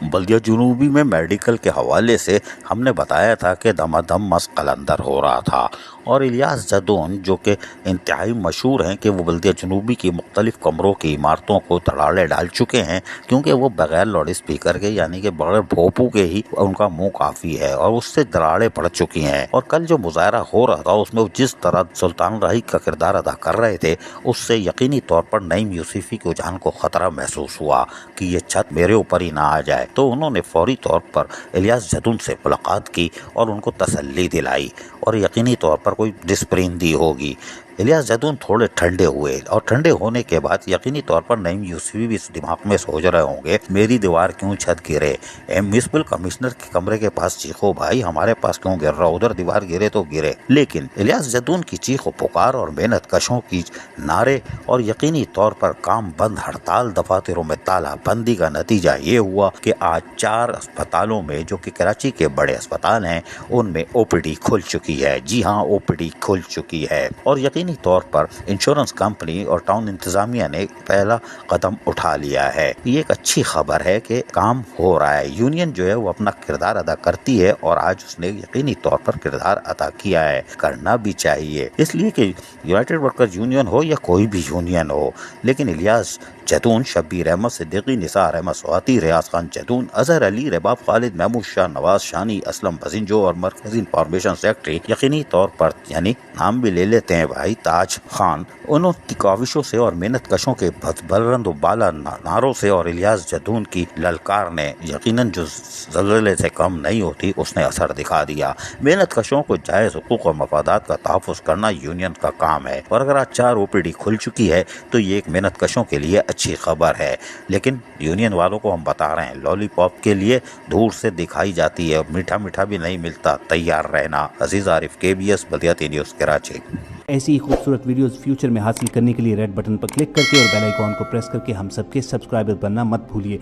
बल्दिया जुनूबी में मेडिकल के हवाले से हमने बताया था कि दमादम मस्त कलंदर हो रहा था और इलियास जदून जो कि इंतहाई मशहूर हैं कि वो बल्दिया जुनूबी की मुख्तलिफ कमरों की इमारतों को तड़ाले डाल चुके हैं, क्योंकि वो बगैर लाउड स्पीकर के यानी कि बगैर भोपू के ही उनका मुंह काफ़ी है और उससे दरारें पड़ चुकी हैं। और कल जो मुजाहरा हो रहा था उसमें वो जिस तरह सुल्तान राही का किरदार अदा कर रहे थे, उससे यकीनी तौर पर नईम यूसुफी की जान को खतरा महसूस हुआ कि ये छत मेरे ऊपर ही ना आ जाए। तो उन्होंने फौरी तौर पर इलियास जदून से मुलाकात की और उनको तसल्ली दिलाई और यकीनी तौर पर कोई डिस्प्रिन दी होगी। इलियास जदून थोड़े ठंडे हुए और ठंडे होने के बाद यकीनी तौर पर नईम यूसुफी भी इस दिमाग में सोच रहे होंगे, मेरी दीवार क्यों छत गिरे, म्युनिसिपल कमिश्नर के कमरे के पास चीखो भाई, हमारे पास क्यों गिर रहा, उधर दीवार गिरे तो गिरे। लेकिन इलियास जदून की चीखो पुकार और मेहनत कशों की नारे और यकीनी तौर पर काम बंद हड़ताल, दफातरों में ताला बंदी का नतीजा ये हुआ कि आज 4 अस्पतालों में जो कि कराची के बड़े अस्पताल हैं उनमें ओपीडी खुल चुकी है। जी हाँ, ओपीडी खुल चुकी है और यकीनी तौर पर इंश्योरेंस कंपनी और टाउन इंतजामिया ने पहला कदम उठा लिया है। ये एक अच्छी खबर है कि काम हो रहा है। यूनियन जो है वो अपना किरदार अदा करती है और आज उसने यकीनी तौर पर किरदार अदा किया है, करना भी चाहिए। इसलिए कि यूनाइटेड वर्कर्स यूनियन हो या कोई भी यूनियन हो, लेकिन इलियास जदून, शब्बीर अहमद सिद्दीकी, निसार अहमद स्वाति, रियाज खान जदून, अजहर अली, रबाब खालिद, महमूद शाह, नवाज शानी, असलम बजिंजो और मरकजी इंफॉर्मेशन सेक्रेटरी यकीनी तौर पर यानी नाम भी ले लेते हैं भाई, ताज खान, उनकी काविशों से और मेहनत कशों के बुलंद बाला नारों से और इलियास जदून की ललकार ने यकीनन जो ज़लज़ले से कम नहीं होती उसने असर दिखा दिया। मेहनत कशों को जायज़ हुकूक और मफादात का तहफ़्फ़ुज़ करना यूनियन का काम है और अगर आज 4 ओपीडी खुल चुकी है तो ये एक मेहनत कशों के लिए अच्छी खबर है। लेकिन यूनियन वालों को हम बता रहे हैं, लॉलीपॉप के लिए दूर से दिखाई जाती है, मीठा मीठा भी नहीं मिलता, तैयार रहना। अजीज आरिफ, KBS बल्दियाती न्यूज़ कराची। ऐसी ही खूबसूरत वीडियोस फ्यूचर में हासिल करने के लिए रेड बटन पर क्लिक करके और बेल आइकॉन को प्रेस करके हम सबके सब्सक्राइबर बनना मत भूलिए।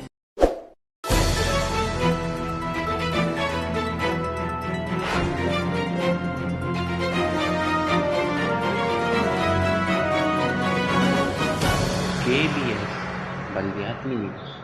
KBS बल्दियाती न्यूज़।